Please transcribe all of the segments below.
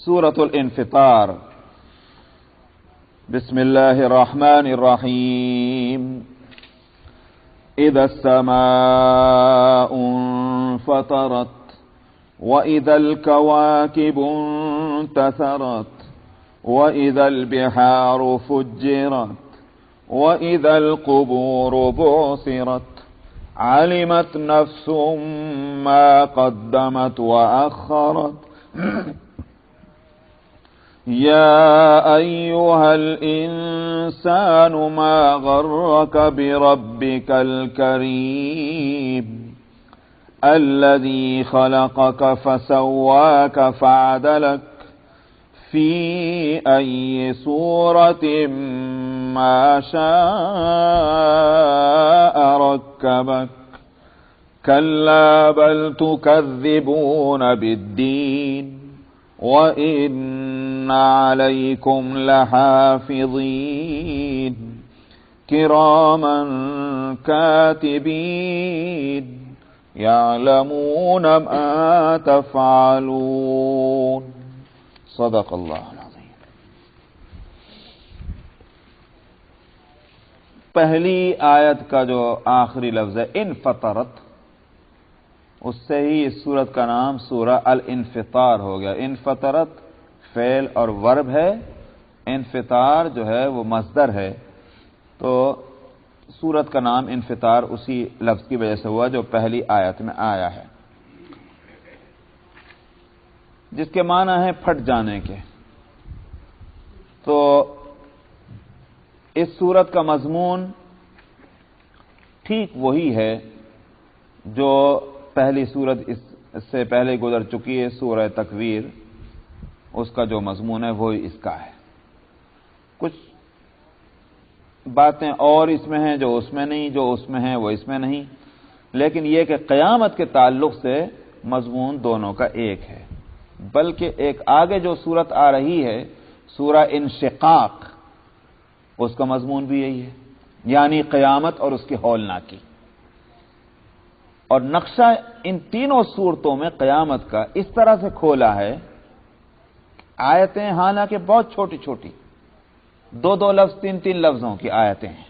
سورة الانفطار. بسم الله الرحمن الرحيم. إذا السماء انفطرت وإذا الكواكب انتثرت وإذا البحار فجرت وإذا القبور بعثرت علمت نفس ما قدمت وأخرت يا أيها الإنسان ما غرك بربك الكريم الذي خلقك فسواك فعدلك في أي صورة ما شاء ركبك كلا بل تكذبون بالدين وإن عليكم لحافظين كراما كاتبين يعلمون ما تفعلون. صدق اللہ العظیم. پہلی آیت کا جو آخری لفظ ہے انفطرت، اس سے ہی اس سورت کا نام سورہ الانفطار ہو گیا. انفطرت فعل اور ورب ہے، انفطار جو ہے وہ مصدر ہے، تو سورت کا نام انفطار اسی لفظ کی وجہ سے ہوا جو پہلی آیت میں آیا ہے، جس کے معنی ہے پھٹ جانے کے. تو اس سورت کا مضمون ٹھیک وہی ہے جو پہلی سورت اس سے پہلے گزر چکی ہے، سورہ تکویر. اس کا جو مضمون ہے وہی اس کا ہے. کچھ باتیں اور اس میں ہیں جو اس میں نہیں، جو اس میں ہیں وہ اس میں نہیں، لیکن یہ کہ قیامت کے تعلق سے مضمون دونوں کا ایک ہے. بلکہ ایک آگے جو سورت آ رہی ہے سورہ انشقاق، اس کا مضمون بھی یہی ہے، یعنی قیامت اور اس کی ہولناکی. اور نقشہ ان تینوں صورتوں میں قیامت کا اس طرح سے کھولا ہے. آیتیں حالانکہ بہت چھوٹی چھوٹی، دو دو لفظ تین تین لفظوں کی آیتیں ہیں،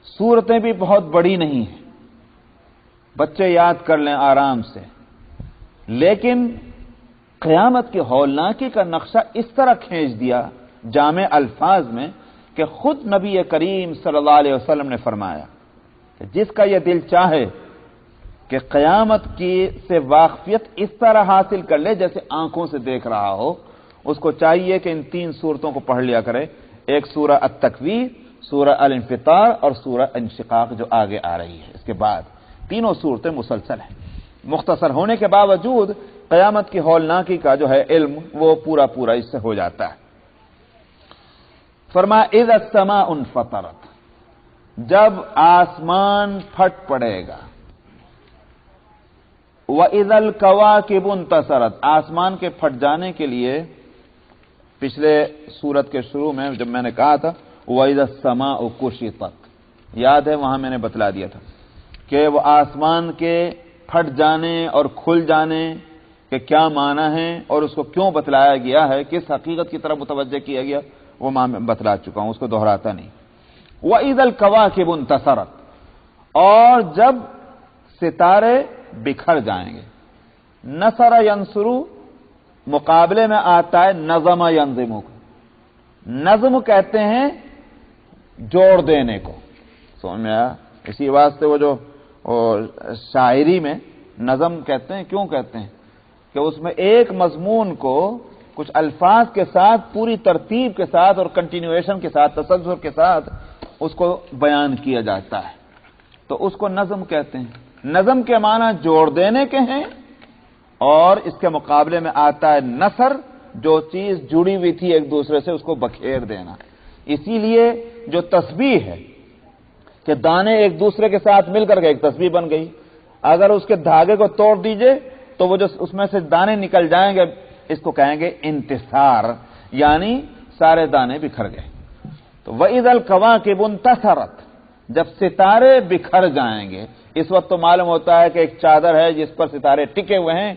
صورتیں بھی بہت بڑی نہیں ہیں، بچے یاد کر لیں آرام سے. لیکن قیامت کی ہولناکی کا نقشہ اس طرح کھینچ دیا جامع الفاظ میں کہ خود نبی کریم صلی اللہ علیہ وسلم نے فرمایا کہ جس کا یہ دل چاہے کہ قیامت کی سے واقفیت اس طرح حاصل کر لے جیسے آنکھوں سے دیکھ رہا ہو، اس کو چاہیے کہ ان تین صورتوں کو پڑھ لیا کرے. ایک سورہ التکویر، سورہ الانفطار اور سورہ انشقاق جو آگے آ رہی ہے. اس کے بعد تینوں صورتیں مسلسل ہیں. مختصر ہونے کے باوجود قیامت کی ہولناکی کا جو ہے علم وہ پورا پورا اس سے ہو جاتا ہے. فرمایا اذا السماء انفطرت، جب آسمان پھٹ پڑے گا. وَإِذَا الْكَوَاكِبُ انتَثَرَتْ، آسمان کے پھٹ جانے کے لیے پچھلے سورت کے شروع میں جب میں نے کہا تھا وَإِذَا السَّمَاءُ كُشِطَتْ، یاد ہے وہاں میں نے بتلا دیا تھا کہ وہ آسمان کے پھٹ جانے اور کھل جانے کے کیا معنی ہیں اور اس کو کیوں بتلایا گیا ہے، کس حقیقت کی طرف متوجہ کیا گیا، وہ میں بتلا چکا ہوں، اس کو دہراتا نہیں. وَإِذَا الْكَوَاكِبُ انتَثَرَتْ، اور جب ستارے بکھر جائیں گے. نصر ینصرو مقابلے میں آتا ہے نظم ینظم کو. نظم کہتے ہیں جوڑ دینے کو، سمجھ میں آیا؟ اسی واسطے وہ جو شاعری میں نظم کہتے ہیں، کیوں کہتے ہیں کہ اس میں ایک مضمون کو کچھ الفاظ کے ساتھ پوری ترتیب کے ساتھ اور کنٹینیویشن کے ساتھ تسلسل کے ساتھ اس کو بیان کیا جاتا ہے، تو اس کو نظم کہتے ہیں. نظم کے معنی جوڑ دینے کے ہیں، اور اس کے مقابلے میں آتا ہے نثر، جو چیز جڑی ہوئی تھی ایک دوسرے سے اس کو بکھیر دینا. اسی لیے جو تسبیح ہے کہ دانے ایک دوسرے کے ساتھ مل کر کے ایک تسبیح بن گئی، اگر اس کے دھاگے کو توڑ دیجئے تو وہ جو اس میں سے دانے نکل جائیں گے اس کو کہیں گے انتصار، یعنی سارے دانے بکھر گئے. تو وَإِذَا الْكَوَاكِبُ انتَثَرَتْ، جب ستارے بکھر جائیں گے. اس وقت تو معلوم ہوتا ہے کہ ایک چادر ہے جس پر ستارے ٹکے ہوئے ہیں،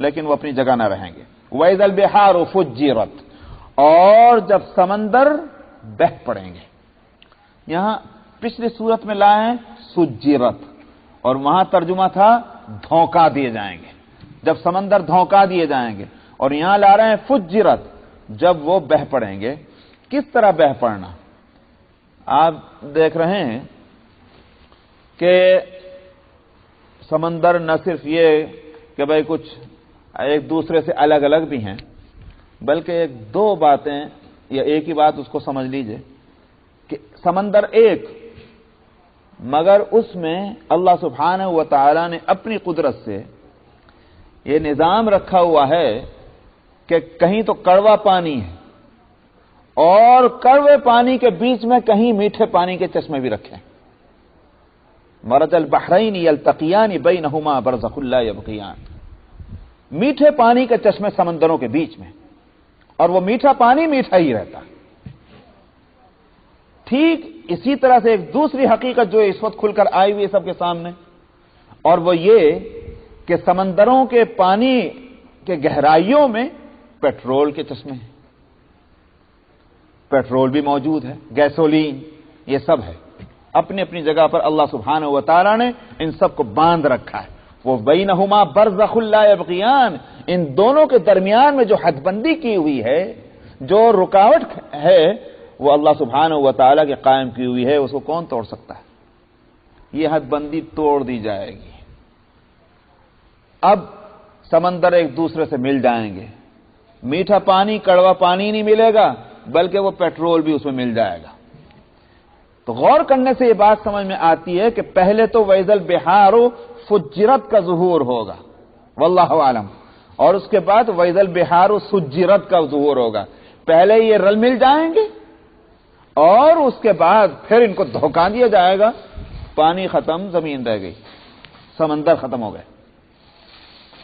لیکن وہ اپنی جگہ نہ رہیں گے. وَإِذَا الْبِحَارُ فُجِّرَتْ، اور جب سمندر بہ پڑیں گے. یہاں پچھلی صورت میں لائے ہیں سجرت، اور وہاں ترجمہ تھا دھوکا دیے جائیں گے، جب سمندر دھوکا دیے جائیں گے. اور یہاں لا رہے ہیں فجرت، جب وہ بہ پڑیں گے. کس طرح بہ پڑنا؟ آپ دیکھ رہے ہیں کہ سمندر نہ صرف یہ کہ بھئی کچھ ایک دوسرے سے الگ الگ بھی ہیں، بلکہ ایک دو باتیں یا ایک ہی بات اس کو سمجھ لیجئے کہ سمندر ایک، مگر اس میں اللہ سبحانہ و تعالی نے اپنی قدرت سے یہ نظام رکھا ہوا ہے کہ کہیں تو کڑوا پانی ہے اور کڑوے پانی کے بیچ میں کہیں میٹھے پانی کے چشمے بھی رکھے ہیں. مرج البحرین یلتقیان بینہما برزخ لا یبغیان، میٹھے پانی کے چشمے سمندروں کے بیچ میں، اور وہ میٹھا پانی میٹھا ہی رہتا. ٹھیک اسی طرح سے ایک دوسری حقیقت جو اس وقت کھل کر آئی ہوئی ہے سب کے سامنے، اور وہ یہ کہ سمندروں کے پانی کے گہرائیوں میں پیٹرول کے چشمے ہیں. پیٹرول بھی موجود ہے، گیسولین، یہ سب ہے. اپنی اپنی جگہ پر اللہ سبحانہ و تعالی نے ان سب کو باندھ رکھا ہے. وہ بینہما برزخ لا یبغیان، ان دونوں کے درمیان میں جو حد بندی کی ہوئی ہے، جو رکاوٹ ہے، وہ اللہ سبحانہ و تعالی کے قائم کی ہوئی ہے. اس کو کون توڑ سکتا ہے؟ یہ حد بندی توڑ دی جائے گی. اب سمندر ایک دوسرے سے مل جائیں گے. میٹھا پانی کڑوا پانی نہیں ملے گا، بلکہ وہ پیٹرول بھی اس میں مل جائے گا. تو غور کرنے سے یہ بات سمجھ میں آتی ہے کہ پہلے تو وَإِذَا الْبِحَارُ فُجِّرَتْ کا ظہور ہوگا واللہ عالم، اور اس کے بعد وَإِذَا الْبِحَارُ سُجِّرَتْ کا ظہور ہوگا. پہلے یہ رل مل جائیں گے اور اس کے بعد پھر ان کو دھوکا دیا جائے گا. پانی ختم، زمین رہ گئی، سمندر ختم ہو گئے.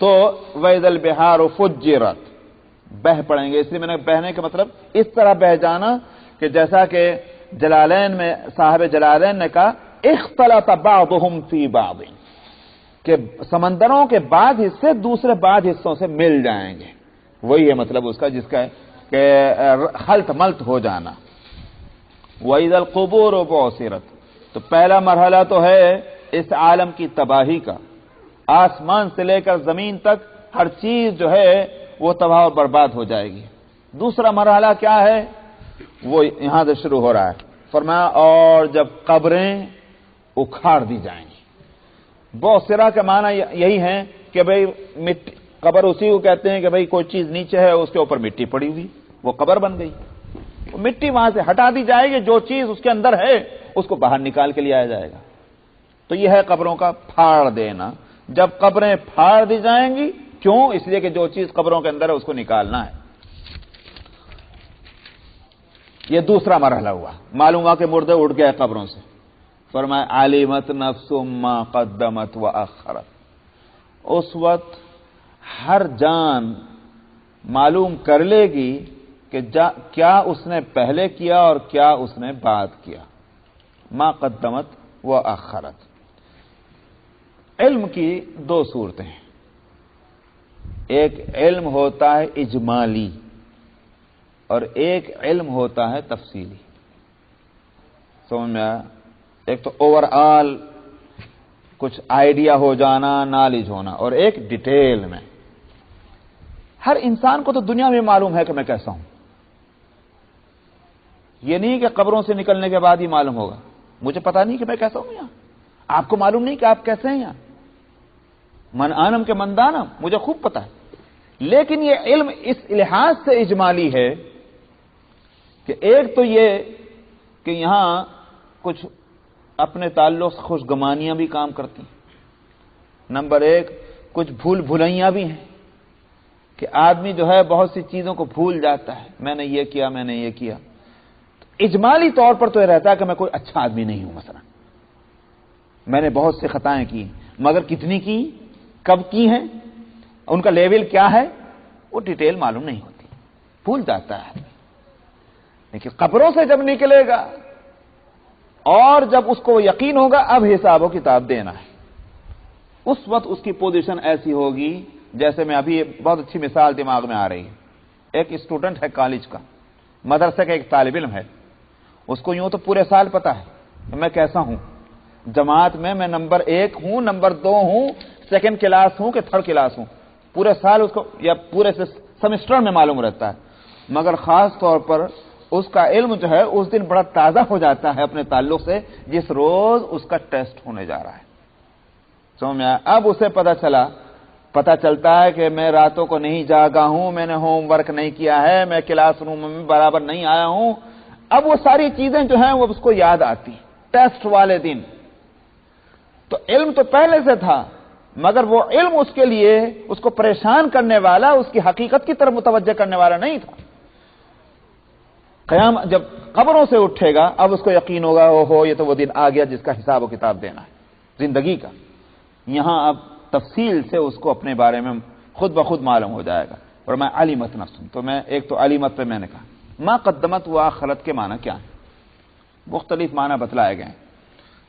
تو وَإِذَا الْبِحَارُ فُجِّرَتْ، بہ پڑیں گے. اس لیے میں نے بہنے کا مطلب اس طرح بہ جانا کہ جیسا کہ جلالین میں صاحب جلالین نے کہا اختلط بعضهم فی بعض، کہ سمندروں کے بعض حصے دوسرے بعض حصوں سے مل جائیں گے. وہی ہے مطلب اس کا، جس کا ہے کہ خلط ملط ہو جانا. وَإِذَا الْقُبُورُ بُعْثِرَتْ، تو پہلا مرحلہ تو ہے اس عالم کی تباہی کا. آسمان سے لے کر زمین تک ہر چیز جو ہے وہ تباہ و برباد ہو جائے گی. دوسرا مرحلہ کیا ہے؟ وہ یہاں سے شروع ہو رہا ہے. فرمایا اور جب قبریں اکھاڑ دی جائیں گی. بوسرا کا معنی یہی ہے کہ بھئی مٹی، قبر اسی کو کہتے ہیں کہ بھئی کوئی چیز نیچے ہے اس کے اوپر مٹی پڑی ہوئی، وہ قبر بن گئی. مٹی وہاں سے ہٹا دی جائے گی، جو چیز اس کے اندر ہے اس کو باہر نکال کے لے آیا جائے گا. تو یہ ہے قبروں کا پھاڑ دینا. جب قبریں پھاڑ دی جائیں گی، کیوں؟ اس لیے کہ جو چیز قبروں کے اندر ہے اس کو نکالنا ہے. یہ دوسرا مرحلہ ہوا. معلوم ہوا کہ مردے اٹھ گئے قبروں سے. فرمایا علمت نفس ما قدمت واخرت، اس وقت ہر جان معلوم کر لے گی کہ کیا اس نے پہلے کیا اور کیا اس نے بعد کیا. ما قدمت واخرت. علم کی دو صورتیں ہیں. ایک علم ہوتا ہے اجمالی اور ایک علم ہوتا ہے تفصیلی. سمجھ میں آیا؟ ایک تو اوور آل کچھ آئیڈیا ہو جانا، نالج ہونا، اور ایک ڈیٹیل میں. ہر انسان کو تو دنیا میں معلوم ہے کہ میں کیسا ہوں. یہ نہیں کہ قبروں سے نکلنے کے بعد ہی معلوم ہوگا. مجھے پتا نہیں کہ میں کیسا ہوں یہاں، آپ کو معلوم نہیں کہ آپ کیسے ہیں یہاں. من آنم کے من دانم، مجھے خوب پتا ہے. لیکن یہ علم اس لحاظ سے اجمالی ہے کہ ایک تو یہ کہ یہاں کچھ اپنے تعلق سے خوش گمانیاں بھی کام کرتی ہیں. نمبر ایک، کچھ بھول بھلائیاں بھی ہیں کہ آدمی جو ہے بہت سی چیزوں کو بھول جاتا ہے. میں نے یہ کیا، میں نے یہ کیا. تو اجمالی طور پر تو یہ رہتا ہے کہ میں کوئی اچھا آدمی نہیں ہوں. مثلا میں نے بہت سی خطائیں کی، مگر کتنی کی، کب کی ہیں، ان کا لیول کیا ہے، وہ ڈیٹیل معلوم نہیں ہوتی، بھول جاتا ہے. لیکن قبروں سے جب نکلے گا اور جب اس کو یقین ہوگا اب حساب و کتاب دینا ہے، اس وقت اس کی پوزیشن ایسی ہوگی جیسے میں ابھی بہت اچھی مثال دماغ میں آ رہی ہے، ایک اسٹوڈنٹ ہے کالج کا، مدرسے کا ایک طالب علم ہے، اس کو یوں تو پورے سال پتا ہے کہ میں کیسا ہوں، جماعت میں نمبر 1 ہوں، نمبر 2 ہوں، سیکنڈ کلاس ہوں کہ تھرڈ کلاس ہوں، پورے سال اس کو یا پورے سمسٹر میں معلوم رہتا ہے، مگر خاص طور پر اس کا علم جو ہے اس دن بڑا تازہ ہو جاتا ہے اپنے تعلق سے جس روز اس کا ٹیسٹ ہونے جا رہا ہے۔ سمجھ میں آیا؟ اب اسے پتہ چلتا ہے کہ میں راتوں کو نہیں جاگا ہوں، میں نے ہوم ورک نہیں کیا ہے، میں کلاس روم میں برابر نہیں آیا ہوں، اب وہ ساری چیزیں جو ہیں وہ اس کو یاد آتی ٹیسٹ والے دن۔ تو علم تو پہلے سے تھا، مگر وہ علم اس کے لیے اس کو پریشان کرنے والا، اس کی حقیقت کی طرف متوجہ کرنے والا نہیں تھا۔ قیام جب قبروں سے اٹھے گا اب اس کو یقین ہوگا، یہ تو وہ دن آ گیا جس کا حساب و کتاب دینا ہے زندگی کا۔ یہاں اب تفصیل سے اس کو اپنے بارے میں خود بخود معلوم ہو جائے گا۔ اور میں علمت نفس، تو میں ایک تو علمت پہ میں نے کہا، ما قدمت و آخرت کے معنی کیا ہیں؟ مختلف معنی بتلائے گئے ہیں،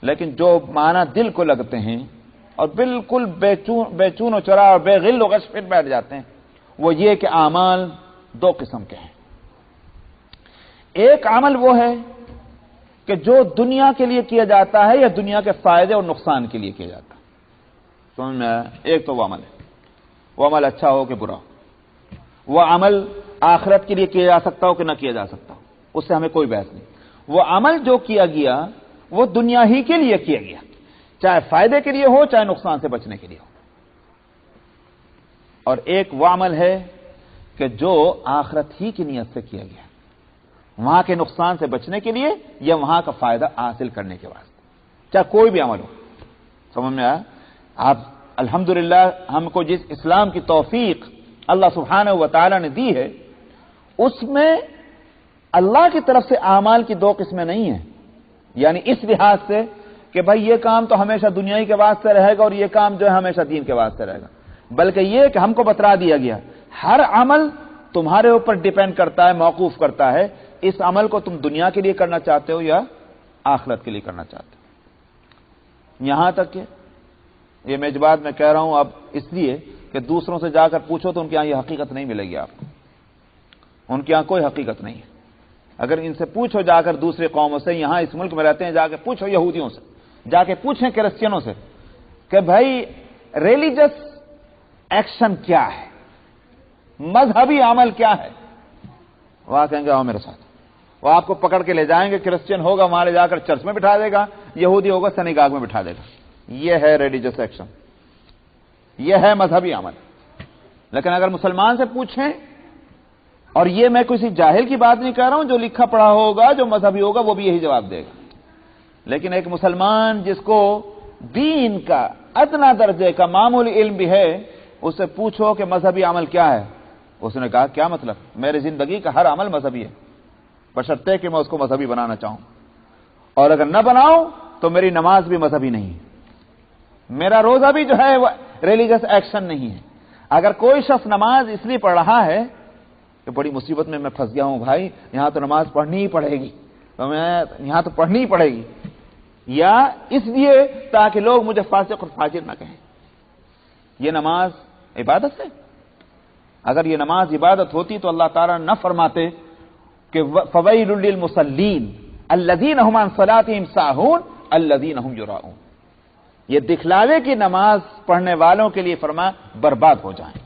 لیکن جو معنی دل کو لگتے ہیں اور بالکل بے چون و چرا اور بے غل و غش پھر بیٹھ جاتے ہیں، وہ یہ کہ اعمال 2 قسم کے ہیں۔ ایک عمل وہ ہے کہ جو دنیا کے لیے کیا جاتا ہے یا دنیا کے فائدے اور نقصان کے لیے کیا جاتا ہے۔ سمجھ میں آیا؟ ایک تو وہ عمل ہے، وہ عمل اچھا ہو کہ برا ہو، وہ عمل آخرت کے لیے کیا جا سکتا ہو کہ نہ کیا جا سکتا ہو، اس سے ہمیں کوئی بحث نہیں۔ وہ عمل جو کیا گیا وہ دنیا ہی کے لیے کیا گیا، چاہے فائدے کے لیے ہو چاہے نقصان سے بچنے کے لیے ہو۔ اور ایک وہ عمل ہے کہ جو آخرت ہی کی نیت سے کیا گیا، وہاں کے نقصان سے بچنے کے لیے یا وہاں کا فائدہ حاصل کرنے کے واسطے، چاہے کوئی بھی عمل ہو۔ سمجھ میں آیا؟ آپ الحمدللہ ہم کو جس اسلام کی توفیق اللہ سبحانہ و تعالی نے دی ہے، اس میں اللہ کی طرف سے اعمال کی 2 قسمیں نہیں ہیں، یعنی اس لحاظ سے کہ بھائی یہ کام تو ہمیشہ دنیا کے واسطے رہے گا اور یہ کام جو ہے ہمیشہ دین کے واسطے رہے گا، بلکہ یہ کہ ہم کو بتلا دیا گیا ہر عمل تمہارے اوپر ڈیپینڈ کرتا ہے، موقوف کرتا ہے اس عمل کو تم دنیا کے لیے کرنا چاہتے ہو یا آخرت کے لیے کرنا چاہتے ہو۔ یہاں تک کہ یہ میں بات میں کہہ رہا ہوں اب اس لیے کہ دوسروں سے جا کر پوچھو تو ان کے یہاں یہ حقیقت نہیں ملے گی آپ کو، ان کے یہاں کوئی حقیقت نہیں ہے۔ اگر ان سے پوچھو جا کر دوسری قوموں سے، یہاں اس ملک میں رہتے ہیں، جا کے پوچھو یہودیوں سے، جا کے پوچھیں کرسچنوں سے کہ بھائی ریلیجس ایکشن کیا ہے، مذہبی عمل کیا ہے، وہ کہیں گے آؤ میرے ساتھ، وہ آپ کو پکڑ کے لے جائیں گے، کرسچن ہوگا وہاں لے جا کر چرچ میں بٹھا دے گا، یہودی ہوگا سنیگاگ میں بٹھا دے گا۔ یہ ہے ریلیجس ایکشن، یہ ہے مذہبی عمل۔ لیکن اگر مسلمان سے پوچھیں، اور یہ میں کسی جاہل کی بات نہیں کہہ رہا ہوں، جو لکھا پڑھا ہوگا جو مذہبی ہوگا وہ بھی یہی جواب دے گا، لیکن ایک مسلمان جس کو دین کا ادنا درجے کا معمولی علم بھی ہے، اس سے پوچھو کہ مذہبی عمل کیا ہے، اس نے کہا کیا مطلب، میری زندگی کا ہر عمل مذہبی ہے بشرطے کہ میں اس کو مذہبی بنانا چاہوں، اور اگر نہ بناؤں تو میری نماز بھی مذہبی نہیں ہے، میرا روزہ بھی جو ہے وہ ریلیجس ایکشن نہیں ہے۔ اگر کوئی شخص نماز اس لیے پڑھ رہا ہے کہ بڑی مصیبت میں پھنس گیا ہوں بھائی، یہاں تو نماز پڑھنی ہی پڑے گی، تو میں یہاں تو پڑھنی ہی پڑے گی، یا اس لیے تاکہ لوگ مجھے فاسق اور فاجر نہ کہیں، یہ نماز عبادت ہے؟ اگر یہ نماز عبادت ہوتی تو اللہ تعالیٰ نہ فرماتے کہ فویل للمصلین الذین هم عن صلاتهم ساہون الذین هم یراؤون، یہ دکھلاوے کی نماز پڑھنے والوں کے لیے فرمایا برباد ہو جائیں۔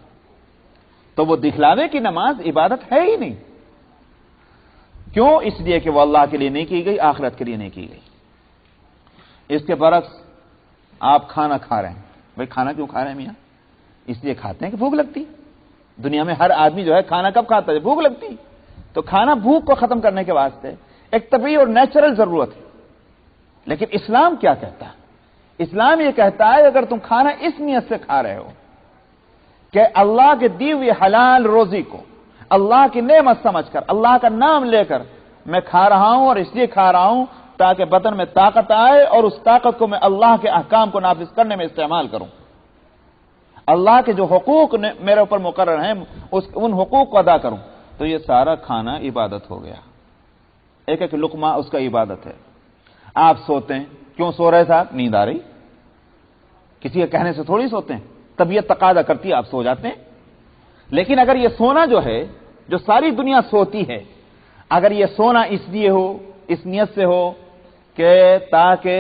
تو وہ دکھلاوے کی نماز عبادت ہے ہی نہیں، کیوں؟ اس لیے کہ وہ اللہ کے لیے نہیں کی گئی، آخرت کے لیے نہیں کی گئی۔ اس کے برعکس آپ کھانا کھا رہے ہیں، بھائی کھانا کیوں کھا رہے ہیں میاں؟ اس لیے کھاتے ہیں کہ بھوک لگتی، دنیا میں ہر آدمی جو ہے کھانا کب کھاتا ہے؟ بھوک لگتی، تو کھانا بھوک کو ختم کرنے کے واسطے ایک طبیعی اور نیچرل ضرورت ہے۔ لیکن اسلام کیا کہتا ہے؟ اسلام یہ کہتا ہے اگر تم کھانا اس نیت سے کھا رہے ہو کہ اللہ کے دی ہوئی حلال روزی کو اللہ کی نعمت سمجھ کر، اللہ کا نام لے کر میں کھا رہا ہوں، اور اس لیے کھا رہا ہوں تاکہ بدن میں طاقت آئے اور اس طاقت کو میں اللہ کے احکام کو نافذ کرنے میں استعمال کروں، اللہ کے جو حقوق میرے اوپر مقرر ہیں ان حقوق کو ادا کروں، تو یہ سارا کھانا عبادت ہو گیا۔ ایک ایک لقمہ اس کا عبادت ہے۔ آپ سوتے ہیں، کیوں سو رہے صاحب؟ نیند آ رہی، کسی کے کہنے سے تھوڑی سوتے ہیں، طبیعت تقاضا کرتی ہے آپ سو جاتے ہیں. لیکن اگر یہ سونا جو ہے، جو ساری دنیا سوتی ہے، اگر یہ سونا اس لیے ہو، اس نیت سے ہو کہ تاکہ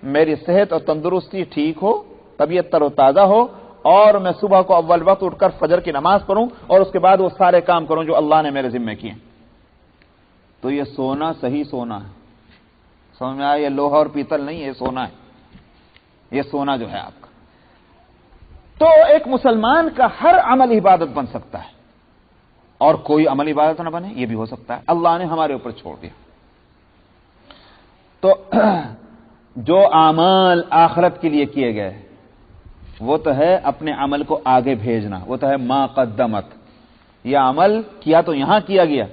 میری صحت اور تندرستی ٹھیک ہو، طبیعت تر و تازہ ہو، اور میں صبح کو اول وقت اٹھ کر فجر کی نماز پڑھوں اور اس کے بعد وہ سارے کام کروں جو اللہ نے میرے ذمہ کیے، تو یہ سونا صحیح سونا ہے. سمجھ میں آیا؟ یہ لوہا اور پیتل نہیں، یہ سونا ہے. یہ سونا جو ہے آپ کا. تو ایک مسلمان کا ہر عمل عبادت بن سکتا ہے، اور کوئی عمل عبادت نہ بنے یہ بھی ہو سکتا ہے. اللہ نے ہمارے اوپر چھوڑ دیا. تو جو اعمال آخرت کے لیے کیے گئے وہ تو ہے اپنے عمل کو آگے بھیجنا، وہ تو ہے ما قدمت. یہ عمل کیا تو یہاں کیا گیا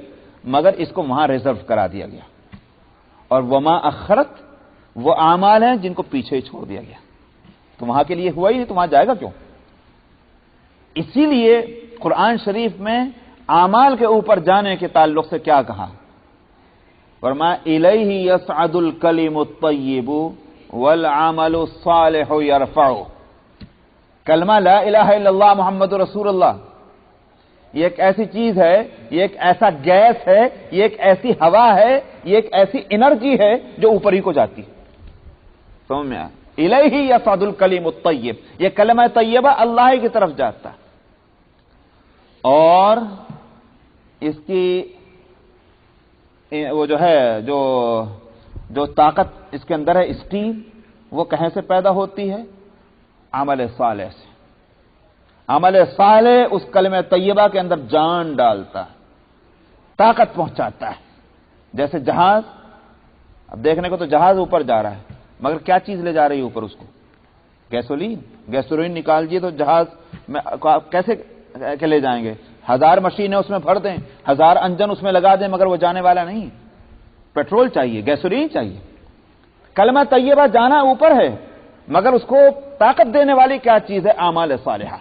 مگر اس کو وہاں ریزرو کرا دیا گیا. اور وما اخرت وہ اعمال ہیں جن کو پیچھے ہی چھوڑ دیا گیا. تو وہاں کے لیے ہوا ہی نہیں تو وہاں جائے گا کیوں؟ اسی لیے قرآن شریف میں اعمال کے اوپر جانے کے تعلق سے کیا کہا؟ فرمایا الیہ یصعد الکلم الطیب والعمل الصالح یرفعہ. کلمہ لا الہ الا اللہ محمد رسول اللہ یہ ایک ایسی چیز ہے، یہ ایک ایسا گیس ہے، یہ ایک ایسی ہوا ہے، یہ ایک ایسی انرجی ہے جو اوپر ہی کو جاتی ہے. سمجھ میں آیا؟ الیہ یصعد الکلم الطیب، یہ کلمہ طیبہ اللہ کی طرف جاتا ہے. اور اس کی وہ جو ہے جو طاقت اس کے اندر ہے، اسٹیم، وہ کہیں سے پیدا ہوتی ہے؟ عمل صالح سے. عمل صالح اس کلمہ طیبہ کے اندر جان ڈالتا ہے، طاقت پہنچاتا ہے. جیسے جہاز، اب دیکھنے کو تو جہاز اوپر جا رہا ہے مگر کیا چیز لے جا رہی ہے اوپر اس کو؟ گیسولین. گیسولین نکال دیے تو جہاز میں کیسے کہ لے جائیں گے؟ 1000 مشینیں اس میں بھر دیں، 1000 انجن اس میں لگا دیں مگر وہ جانے والا نہیں. پیٹرول چاہیے، گیسولین چاہیے. کلمہ طیبہ جانا اوپر ہے مگر اس کو طاقت دینے والی کیا چیز ہے؟ اعمال صالحہ.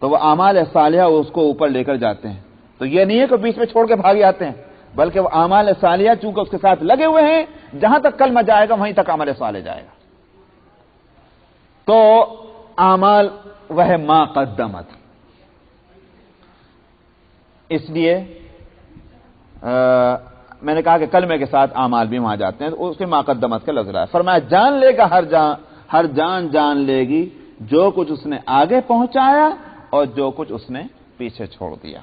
تو وہ اعمال صالحہ اس کو اوپر لے کر جاتے ہیں. تو یہ نہیں ہے کہ بیچ میں چھوڑ کے بھاگ جاتے ہیں، بلکہ وہ اعمال صالحہ چونکہ اس کے ساتھ لگے ہوئے ہیں، جہاں تک کلمہ جائے گا وہیں تک عمل صالح جائے گا. تو اعمال وہ ما قدمت. اس لیے میں نے کہا کہ کلمے کے ساتھ اعمال بھی وہاں جاتے ہیں، تو اس کے ما قدمت کا لفظ رہا ہے. فرمایا جان لے گا ہر جان جان لے گی جو کچھ اس نے آگے پہنچایا اور جو کچھ اس نے پیچھے چھوڑ دیا.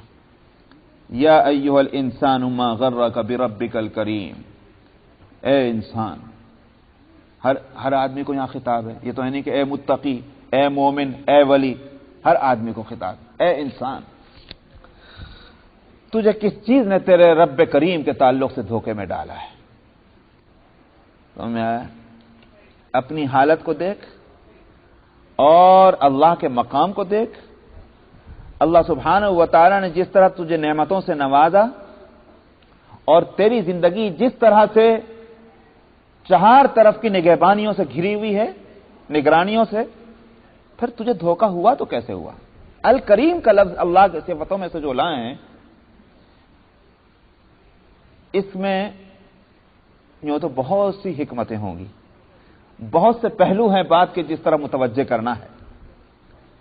یا ایھا الانسان ما غرک بربک الکریم. اے انسان، ہر آدمی کو یہاں خطاب ہے. یہ تو ہے نہیں کہ اے متقی، اے مومن، اے ولی. ہر آدمی کو خطاب. اے انسان، تجھے کس چیز نے تیرے رب کریم کے تعلق سے دھوکے میں ڈالا ہے؟ تمہیں اپنی حالت کو دیکھ اور اللہ کے مقام کو دیکھ. اللہ سبحانہ و تعالی نے جس طرح تجھے نعمتوں سے نوازا اور تیری زندگی جس طرح سے 4 طرف کی نگہبانیوں سے گھری ہوئی ہے، نگرانیوں سے، پھر تجھے دھوکہ ہوا تو کیسے ہوا؟ الکریم کا لفظ اللہ کے صفتوں میں سے جو لائے ہیں، اس میں یوں تو بہت سی حکمتیں ہوں گی، بہت سے پہلو ہیں بات کے جس طرح متوجہ کرنا ہے،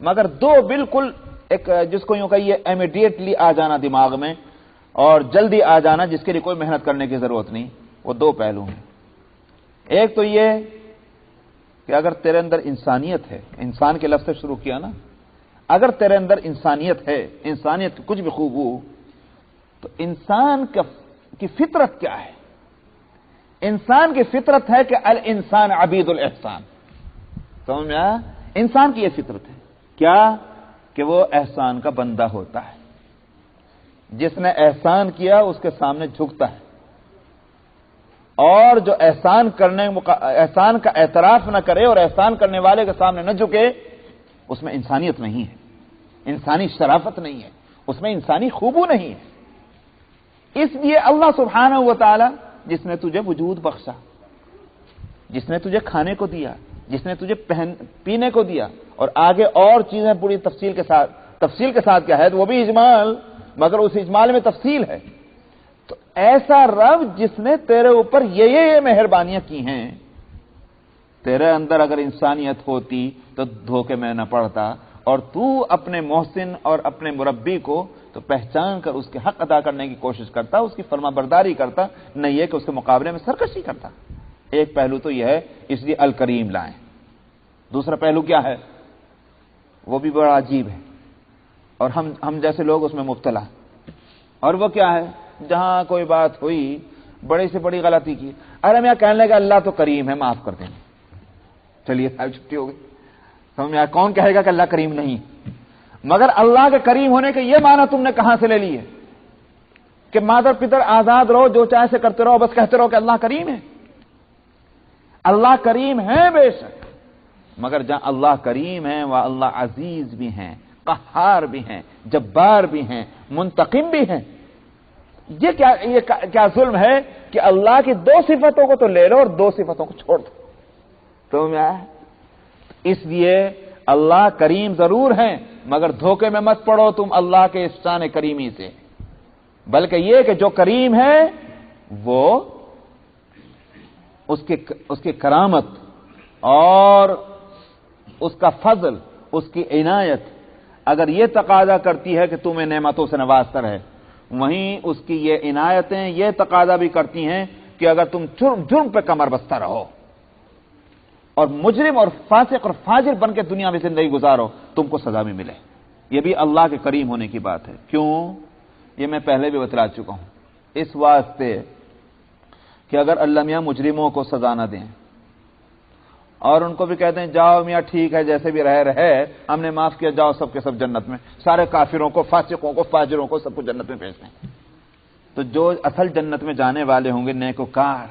مگر 2 بالکل ایک جس کو یوں کہیے امیڈیٹلی آ جانا دماغ میں اور جلدی آ جانا جس کے لیے کوئی محنت کرنے کی ضرورت نہیں، وہ 2 پہلو ہیں. ایک تو یہ کہ اگر تیرے اندر انسانیت ہے، انسان کے لفظ سے شروع کیا نا، اگر تیرے اندر انسانیت ہے، انسانیت کی کچھ بھی خوبو، تو انسان کی فطرت کیا ہے؟ انسان کی فطرت ہے کہ الانسان عبید الاحسان. سمجھ میں آیا؟ انسان کی یہ فطرت ہے کیا؟ کہ وہ احسان کا بندہ ہوتا ہے. جس نے احسان کیا اس کے سامنے جھکتا ہے، اور جو احسان کا اعتراف نہ کرے اور احسان کرنے والے کے سامنے نہ جھکے، اس میں انسانیت نہیں ہے، انسانی شرافت نہیں ہے، اس میں انسانی خوبو نہیں ہے. اس لیے اللہ سبحانہ و تعالی جس نے تجھے وجود بخشا، جس نے تجھے کھانے کو دیا، جس نے تجھے پینے کو دیا، اور آگے اور چیزیں پوری تفصیل کے ساتھ کیا ہے تو وہ بھی اجمال، مگر اس اجمال میں تفصیل ہے. تو ایسا رب جس نے تیرے اوپر یہ مہربانیاں کی ہیں، تیرے اندر اگر انسانیت ہوتی تو دھوکے میں نہ پڑتا، اور تو اپنے محسن اور اپنے مربی کو تو پہچان کر اس کے حق ادا کرنے کی کوشش کرتا، اس کی فرما برداری کرتا، نہ یہ کہ اس کے مقابلے میں سرکشی کرتا۔ ایک پہلو تو یہ ہے، اس لیے الکریم لائیں۔ دوسرا پہلو کیا ہے؟ وہ بھی بڑا عجیب ہے اور ہم جیسے لوگ اس میں مبتلا، اور وہ کیا ہے؟ جہاں کوئی بات ہوئی، بڑی سے بڑی غلطی کی، ارے میں کہنے لگا اللہ تو کریم ہے، معاف کر دیں، چلیے صاحب چھٹی ہو گئی۔ سمجھ میں آیا؟ کون کہے گا کہ اللہ کریم نہیں؟ مگر اللہ کے کریم ہونے کے یہ معنی تم نے کہاں سے لے لی ہے کہ مادر پتر آزاد رہو، جو چاہے سے کرتے رہو، بس کہتے رہو کہ اللہ کریم ہے؟ اللہ کریم ہے بے شک، مگر جہاں اللہ کریم ہے وہاں اللہ عزیز بھی ہیں، قہار بھی ہیں، جبار بھی ہیں، منتقم بھی ہیں۔ یہ کیا ظلم ہے کہ اللہ کی دو صفتوں کو تو لے لو اور دو صفتوں کو چھوڑ دو؟ تو میں اس لیے اللہ کریم ضرور ہیں، مگر دھوکے میں مت پڑو تم اللہ کے اس شان کریمی سے، بلکہ یہ کہ جو کریم ہے وہ اس کی کرامت اور اس کا فضل، اس کی عنایت اگر یہ تقاضا کرتی ہے کہ تمہیں نعمتوں سے نوازتا رہے، وہیں اس کی یہ عنایتیں یہ تقاضا بھی کرتی ہیں کہ اگر تم جرم پہ کمر بستہ رہو اور مجرم اور فاسق اور فاجر بن کے دنیا میں زندگی گزارو، تم کو سزا بھی ملے۔ یہ بھی اللہ کے کریم ہونے کی بات ہے۔ کیوں؟ یہ میں پہلے بھی بتلا چکا ہوں، اس واسطے کہ اگر اللہ میاں مجرموں کو سزا نہ دیں اور ان کو بھی کہتے ہیں جاؤ میاں ٹھیک ہے جیسے بھی رہے ہم نے معاف کیا، جاؤ سب کے سب جنت میں، سارے کافروں کو، فاسقوں کو، فاجروں کو، سب کو جنت میں بھیجتے ہیں، تو جو اصل جنت میں جانے والے ہوں گے نیکوکار،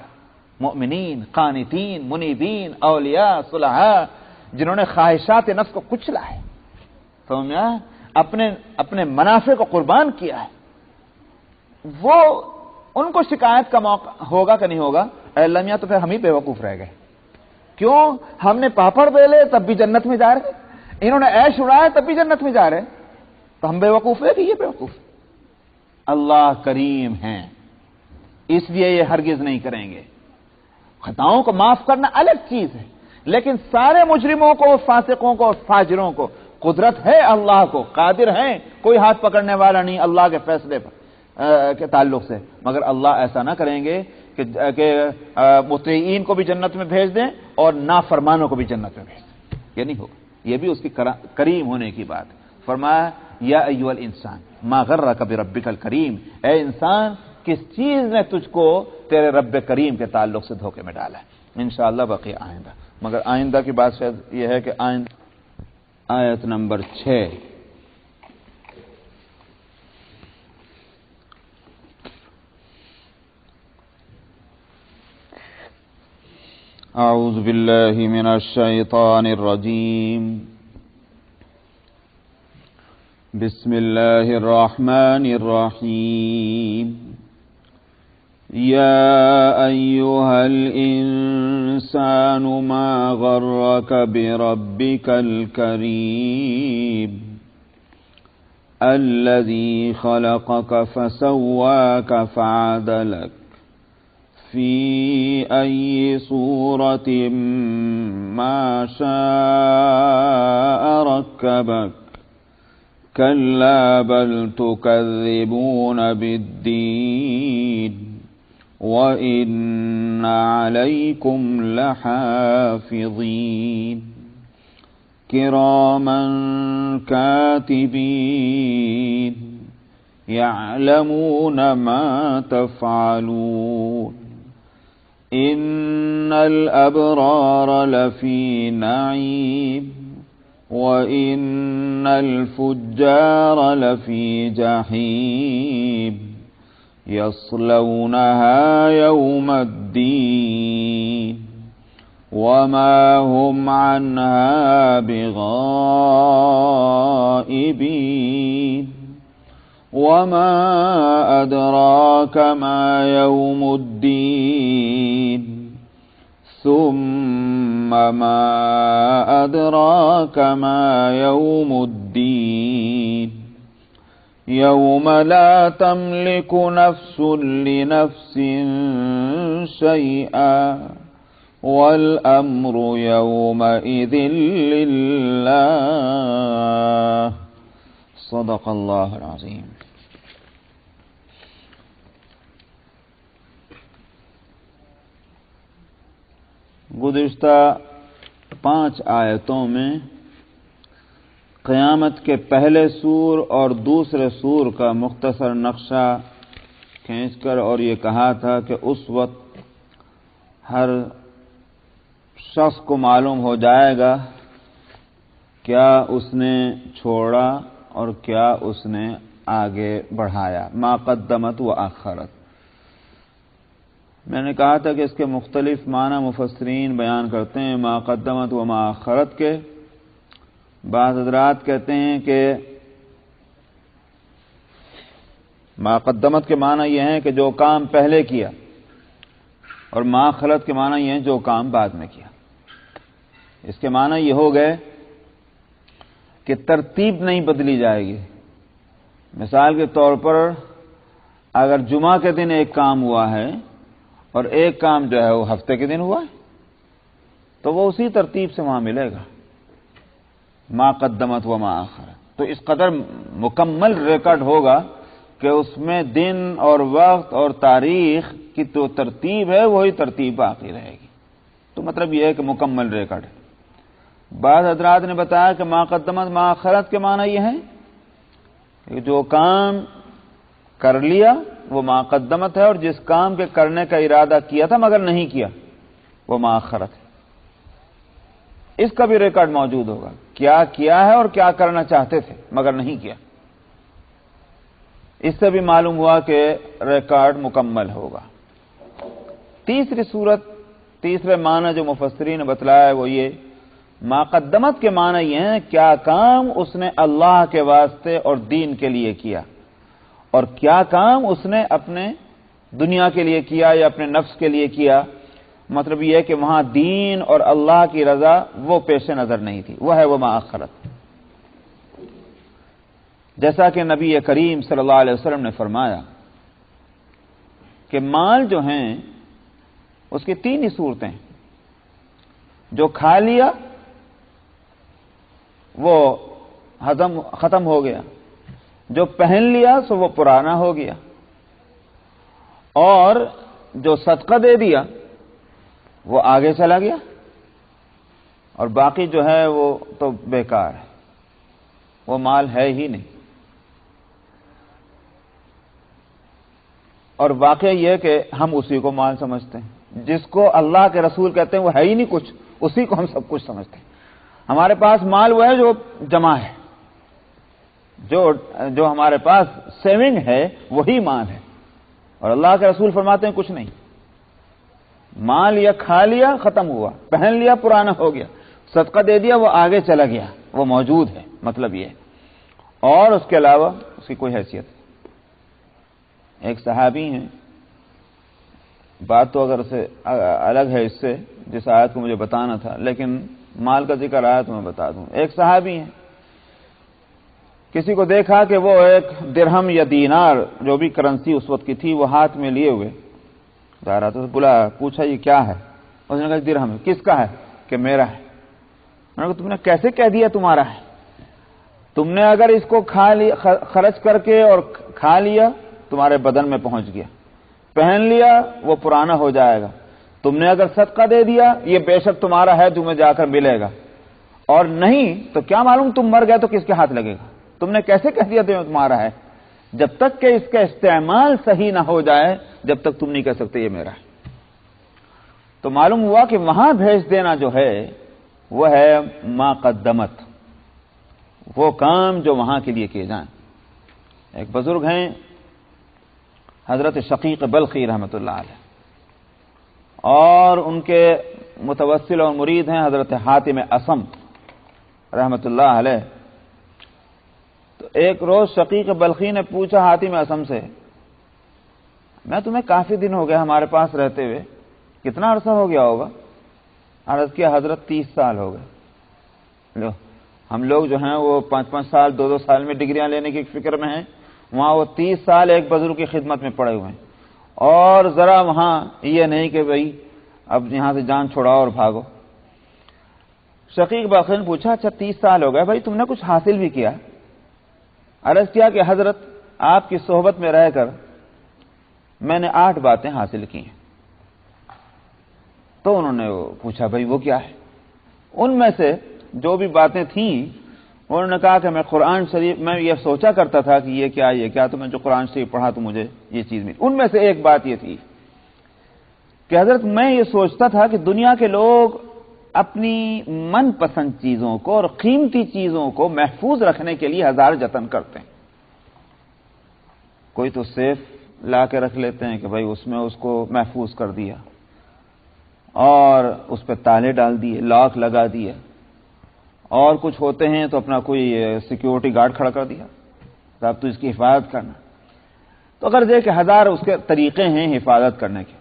مؤمنین، قانتین، منیبین، اولیاء، صلحاء، جنہوں نے خواہشات نفس کو کچلا ہے، سمجھا، اپنے منافع کو قربان کیا ہے، وہ ان کو شکایت کا موقع ہوگا کہ نہیں ہوگا؟ اے اللہ میاں تو پھر ہم ہی بے وقوف رہ گئے، کیوں؟ ہم نے پاپڑ بیلے تب بھی جنت میں جا رہے، انہوں نے عیش اڑایا تب بھی جنت میں جا رہے، تو ہم بے وقوف ہے کہ یہ بے وقوف؟ اللہ کریم ہیں، اس لیے یہ ہرگز نہیں کریں گے۔ خطاؤں کو معاف کرنا الگ چیز ہے، لیکن سارے مجرموں کو، فاسقوں کو، فاجروں کو قدرت ہے، اللہ کو قادر ہیں، کوئی ہاتھ پکڑنے والا نہیں اللہ کے فیصلے پر کے تعلق سے، مگر اللہ ایسا نہ کریں گے کہ مطیعین کو بھی جنت میں بھیج دیں اور نافرمانوں کو بھی جنت میں بھیج دیں، یہ نہیں ہوگا۔ یہ بھی اس کی کریم ہونے کی بات ہے۔ فرمایا یا ایھا الانسان ما غرک بربک الکریم، اے انسان کس چیز نے تجھ کو تیرے رب کریم کے تعلق سے دھوکے میں ڈالا ہے؟ انشاءاللہ باقی آئندہ، مگر آئندہ کی بات شاید یہ ہے کہ آئندہ آیت نمبر 6 اعوذ باللہ من الشیطان الرجیم بسم اللہ الرحمن الرحیم یا ایھا الانسان ما غرک بربک الکریم الذی خلقک فسواک فعدلک فی ای صورت ما شاء رکبک کلا بل تکذبون بالدین وَإِنَّ عَلَيْكُمْ لَحَافِظِينَ كِرَامًا كَاتِبِينَ يَعْلَمُونَ مَا تَفْعَلُونَ إِنَّ الْأَبْرَارَ لَفِي نَعِيمٍ وَإِنَّ الْفُجَّارَ لَفِي جَحِيمٍ يصلونها يوم الدين وما هم عنها بغائبين وما أدراك ما يوم الدين ثم ما أدراك ما يوم الدين يوم لا تملك نفس لنفس شيئا والأمر يومئذ لله صدق اللہ العظیم۔ گزشتہ 5 آیتوں میں قیامت کے پہلے سور اور دوسرے سور کا مختصر نقشہ کھینچ کر اور یہ کہا تھا کہ اس وقت ہر شخص کو معلوم ہو جائے گا کیا اس نے چھوڑا اور کیا اس نے آگے بڑھایا، ما قدمت و آخرت۔ میں نے کہا تھا کہ اس کے مختلف معنی مفسرین بیان کرتے ہیں، ما قدمت و ما آخرت کے۔ بعض حضرات کہتے ہیں کہ ما قدمت کے معنی یہ ہیں کہ جو کام پہلے کیا، اور ما آخرت کے معنی یہ ہیں جو کام بعد میں کیا۔ اس کے معنی یہ ہو گئے کہ ترتیب نہیں بدلی جائے گی۔ مثال کے طور پر اگر جمعہ کے دن ایک کام ہوا ہے اور ایک کام جو ہے وہ ہفتے کے دن ہوا ہے تو وہ اسی ترتیب سے وہاں ملے گا، ما قدمت و ما آخرت۔ تو اس قدر مکمل ریکارڈ ہوگا کہ اس میں دن اور وقت اور تاریخ کی تو ترتیب ہے وہی ترتیب باقی رہے گی۔ تو مطلب یہ ہے کہ مکمل ریکارڈ ہے۔ بعض حضرات نے بتایا کہ ما قدمت ما آخرت کے معنی یہ ہیں کہ جو کام کر لیا وہ ما قدمت ہے، اور جس کام کے کرنے کا ارادہ کیا تھا مگر نہیں کیا وہ ما آخرت ہے۔ اس کا بھی ریکارڈ موجود ہوگا، کیا کیا ہے اور کیا کرنا چاہتے تھے مگر نہیں کیا۔ اس سے بھی معلوم ہوا کہ ریکارڈ مکمل ہوگا۔ تیسری صورت، تیسرے معنی جو مفسرین نے بتلایا ہے وہ یہ، ما قدمت کے معنی یہ ہیں کیا کام اس نے اللہ کے واسطے اور دین کے لیے کیا، اور کیا کام اس نے اپنے دنیا کے لیے کیا یا اپنے نفس کے لیے کیا۔ مطلب یہ ہے کہ وہاں دین اور اللہ کی رضا وہ پیش نظر نہیں تھی، وہ ہے وہ ما آخرت۔ جیسا کہ نبی کریم صلی اللہ علیہ وسلم نے فرمایا کہ مال جو ہیں اس کی 3 ہی صورتیں، جو کھا لیا وہ ختم ہو گیا، جو پہن لیا سو وہ پرانا ہو گیا، اور جو صدقہ دے دیا وہ آگے چلا گیا، اور باقی جو ہے وہ تو بیکار ہے، وہ مال ہے ہی نہیں۔ اور واقعہ یہ کہ ہم اسی کو مال سمجھتے ہیں، جس کو اللہ کے رسول کہتے ہیں وہ ہے ہی نہیں کچھ، اسی کو ہم سب کچھ سمجھتے ہیں۔ ہمارے پاس مال وہ ہے جو جمع ہے، جو ہمارے پاس سیونگ ہے وہی مال ہے، اور اللہ کے رسول فرماتے ہیں کچھ نہیں، مال یا کھا لیا ختم ہوا، پہن لیا پرانا ہو گیا، صدقہ دے دیا وہ آگے چلا گیا، وہ موجود ہے، مطلب یہ ہے، اور اس کے علاوہ اس کی کوئی حیثیت نہیں۔ ایک صحابی ہیں، بات تو اگر سے الگ ہے اس سے جس آیت کو مجھے بتانا تھا، لیکن مال کا ذکر آیا تو میں بتا دوں۔ ایک صحابی ہیں، کسی کو دیکھا کہ وہ ایک درہم یا دینار جو بھی کرنسی اس وقت کی تھی وہ ہاتھ میں لیے ہوئے جا رہا، تو بلا پوچھا یہ کیا ہے؟ اس نے کہا درہم ہے۔ کس کا ہے؟ کہ میرا ہے۔ میں نے کہا تم نے کیسے کہہ دیا تمہارا ہے؟ تم نے اگر اس کو خرچ کر کے اور کھا لیا تمہارے بدن میں پہنچ گیا، پہن لیا وہ پرانا ہو جائے گا، تم نے اگر صدقہ دے دیا یہ بے شک تمہارا ہے، تمہیں جا کر ملے گا، اور نہیں تو کیا معلوم تم مر گئے تو کس کے ہاتھ لگے گا؟ تم نے کیسے کہہ دیا تمہارا ہے؟ جب تک کہ اس کا استعمال صحیح نہ ہو جائے جب تک تم نہیں کہہ سکتے یہ میرا ہے۔ تو معلوم ہوا کہ وہاں بھیج دینا جو ہے وہ ہے ما قدمت، وہ کام جو وہاں کے لیے کیے جائیں۔ ایک بزرگ ہیں حضرت شقیق بلخی رحمۃ اللہ علیہ، اور ان کے متوسل اور مرید ہیں حضرت حاتم اصم رحمۃ اللہ علیہ۔ تو ایک روز شقیق بلخی نے پوچھا حاتم اصم سے، میں تمہیں کافی دن ہو گئے ہمارے پاس رہتے ہوئے، کتنا عرصہ ہو گیا ہوگا؟ عرض کیا حضرت 30 سال ہو گئے۔ لو ہم لوگ جو ہیں وہ 5-5 سال 2-2 سال میں ڈگریاں لینے کی فکر میں ہیں، وہاں وہ 30 سال ایک بزرگ کی خدمت میں پڑے ہوئے ہیں، اور ذرا وہاں یہ نہیں کہ بھئی اب یہاں سے جان چھوڑاؤ اور بھاگو۔ شقیق باقی نے پوچھا اچھا 30 سال ہو گئے بھائی، تم نے کچھ حاصل بھی کیا؟ عرض کیا کہ حضرت آپ کی صحبت میں رہ کر میں نے 8 باتیں حاصل کی ہیں۔ تو انہوں نے پوچھا بھائی وہ کیا ہے؟ ان میں سے جو بھی باتیں تھیں انہوں نے کہا کہ میں قرآن شریف میں یہ سوچا کرتا تھا کہ یہ کیا تو میں جو قرآن شریف پڑھا تو مجھے یہ چیز ملی۔ ان میں سے ایک بات یہ تھی کہ حضرت میں یہ سوچتا تھا کہ دنیا کے لوگ اپنی من پسند چیزوں کو اور قیمتی چیزوں کو محفوظ رکھنے کے لیے ہزار جتن کرتے ہیں۔ کوئی تو سیف لا کے رکھ لیتے ہیں کہ بھائی اس میں اس کو محفوظ کر دیا اور اس پہ تالے ڈال دیے، لاک لگا دیا، اور کچھ ہوتے ہیں تو اپنا کوئی سیکیورٹی گارڈ کھڑا کر دیا، اب تو اس کی حفاظت کرنا۔ تو اگر دیکھ کہ ہزار اس کے طریقے ہیں حفاظت کرنے کے،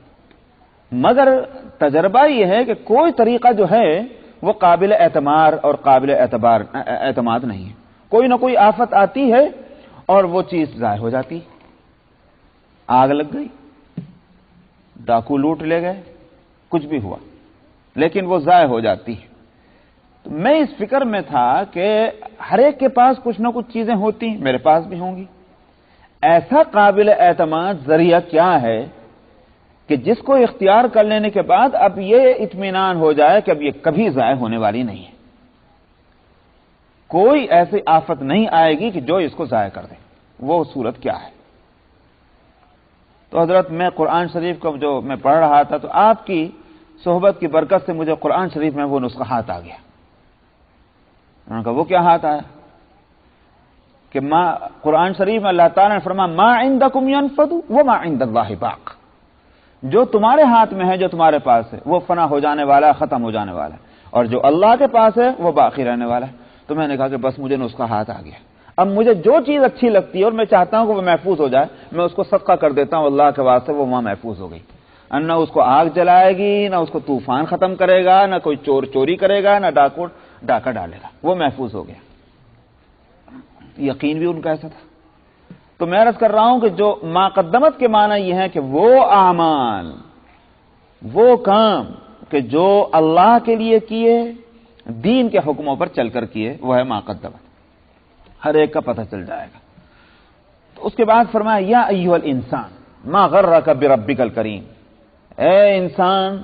مگر تجربہ یہ ہے کہ کوئی طریقہ جو ہے وہ قابل اعتماد اور قابل اعتماد نہیں ہے۔ کوئی نہ کوئی آفت آتی ہے اور وہ چیز ضائع ہو جاتی، آگ لگ گئی، ڈاکو لوٹ لے گئے، کچھ بھی ہوا، لیکن وہ ضائع ہو جاتی ہے۔ تو میں اس فکر میں تھا کہ ہر ایک کے پاس کچھ نہ کچھ چیزیں ہوتی ہیں، میرے پاس بھی ہوں گی۔ ایسا قابل اعتماد ذریعہ کیا ہے کہ جس کو اختیار کر لینے کے بعد اب یہ اطمینان ہو جائے کہ اب یہ کبھی ضائع ہونے والی نہیں ہے، کوئی ایسی آفت نہیں آئے گی کہ جو اس کو ضائع کر دے۔ وہ صورت کیا ہے؟ تو حضرت میں قرآن شریف کو جو میں پڑھ رہا تھا تو آپ کی صحبت کی برکت سے مجھے قرآن شریف میں وہ نسخہ ہاتھ آ گیا۔ انہوں نے کہا وہ کیا ہاتھ آیا؟ کہ قرآن شریف میں اللہ تعالیٰ نے فرمایا ما عندکم ینفد وما عند اللہ باق، جو تمہارے ہاتھ میں ہے، جو تمہارے پاس ہے وہ فنا ہو جانے والا ہے، ختم ہو جانے والا ہے، اور جو اللہ کے پاس ہے وہ باقی رہنے والا ہے۔ تو میں نے کہا کہ بس مجھے نسخہ ہاتھ آ گیا، اب مجھے جو چیز اچھی لگتی ہے اور میں چاہتا ہوں کہ وہ محفوظ ہو جائے، میں اس کو صدقہ کر دیتا ہوں اللہ کے واسطے، وہ وہاں محفوظ ہو گئی۔ نہ اس کو آگ جلائے گی، نہ اس کو طوفان ختم کرے گا، نہ کوئی چور چوری کرے گا، نہ ڈاکہ ڈالے گا، وہ محفوظ ہو گیا۔ یقین بھی ان کا ایسا تھا۔ تو میں عرض کر رہا ہوں کہ جو ما قدمت کے معنی یہ ہے کہ وہ اعمال، وہ کام کہ جو اللہ کے لیے کیے، دین کے حکموں پر چل کر کیے، وہ ہے ما قدمت، ہر ایک کا پتہ چل جائے گا۔ تو اس کے بعد فرمایا یا ایھا الانسان ما غرک بربک الکریم، اے انسان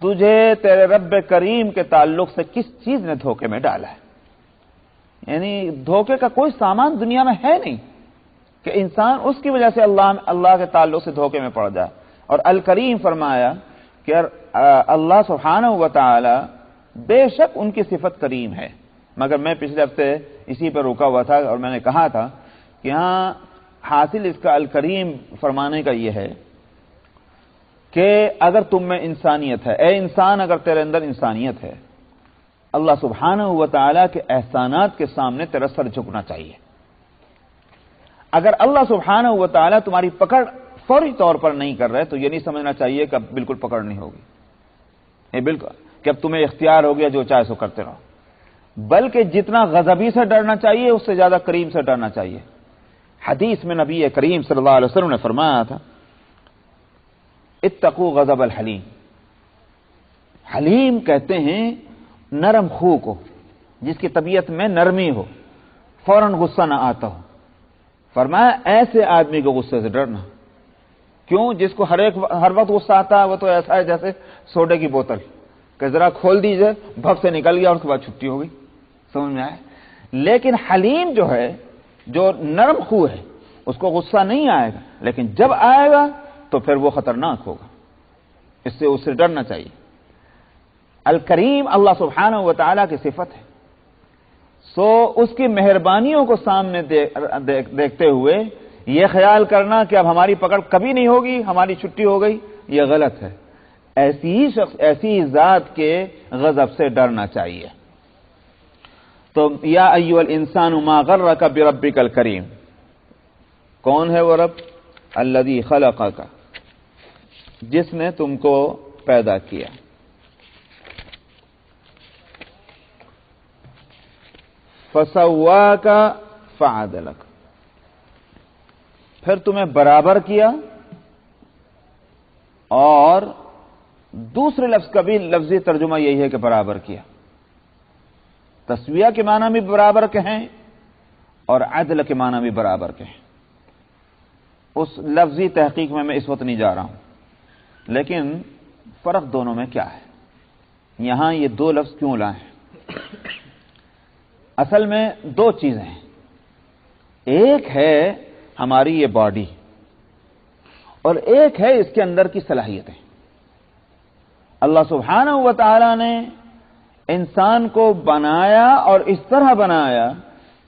تجھے تیرے رب کریم کے تعلق سے کس چیز نے دھوکے میں ڈالا ہے؟ یعنی دھوکے کا کوئی سامان دنیا میں ہے نہیں کہ انسان اس کی وجہ سے اللہ کے تعلق سے دھوکے میں پڑ جائے۔ اور الکریم فرمایا کہ اللہ سبحانہ و تعالی بے شک ان کی صفت کریم ہے، مگر میں پچھلے ہفتے اسی پر رکا ہوا تھا اور میں نے کہا تھا کہ یہاں حاصل اس کا الکریم فرمانے کا یہ ہے کہ اگر تم میں انسانیت ہے، اے انسان اگر تیرے اندر انسانیت ہے، اللہ سبحانہ و تعالیٰ کے احسانات کے سامنے تیرا سر جھکنا چاہیے۔ اگر اللہ سبحانہ و تعالیٰ تمہاری پکڑ فوری طور پر نہیں کر رہے تو یہ نہیں سمجھنا چاہیے کہ اب بالکل پکڑ نہیں ہوگی، یہ بالکل کہ اب تمہیں اختیار ہو گیا جو چاہے سو کرتے رہو، بلکہ جتنا غضبی سے ڈرنا چاہیے اس سے زیادہ کریم سے ڈرنا چاہیے۔ حدیث میں نبی کریم صلی اللہ علیہ وسلم نے فرمایا تھا اتقوا غضب الحلیم، حلیم کہتے ہیں نرم خو کو، جس کی طبیعت میں نرمی ہو، فوراً غصہ نہ آتا ہو۔ فرمایا ایسے آدمی کو غصے سے ڈرنا، کیوں؟ جس کو ہر وقت غصہ آتا ہے وہ تو ایسا ہے جیسے سوڈے کی بوتل کہ ذرا کھول دیجئے بھپ سے نکل گیا اور اس کے بعد چھٹی ہو گئی، سمجھ میں آئے؟ لیکن حلیم جو ہے، جو نرم خو ہے، اس کو غصہ نہیں آئے گا، لیکن جب آئے گا تو پھر وہ خطرناک ہوگا، اس سے ڈرنا چاہیے۔ الکریم اللہ سبحانہ و تعالیٰ کی صفت ہے، سو اس کی مہربانیوں کو سامنے دیکھتے ہوئے یہ خیال کرنا کہ اب ہماری پکڑ کبھی نہیں ہوگی، ہماری چھٹی ہو گئی، یہ غلط ہے۔ ایسی ذات کے غضب سے ڈرنا چاہیے۔ تو یا ایھا الانسان ما غرک بربک الکریم، کون ہے وہ رب؟ الذی خلقک، جس نے تم کو پیدا کیا، فسواک فعدلک، پھر تمہیں برابر کیا اور دوسرے لفظ کا بھی لفظی ترجمہ یہی ہے کہ برابر کیا. تسویہ کے معنی بھی برابر کے ہیں اور عدل کے معنی بھی برابر کے ہیں. اس لفظی تحقیق میں اس وقت نہیں جا رہا ہوں، لیکن فرق دونوں میں کیا ہے، یہاں یہ دو لفظ کیوں لائے ہیں. اصل میں دو چیزیں ہیں. ایک ہے ہماری یہ باڈی اور ایک ہے اس کے اندر کی صلاحیتیں. اللہ سبحانہ و تعالی نے انسان کو بنایا اور اس طرح بنایا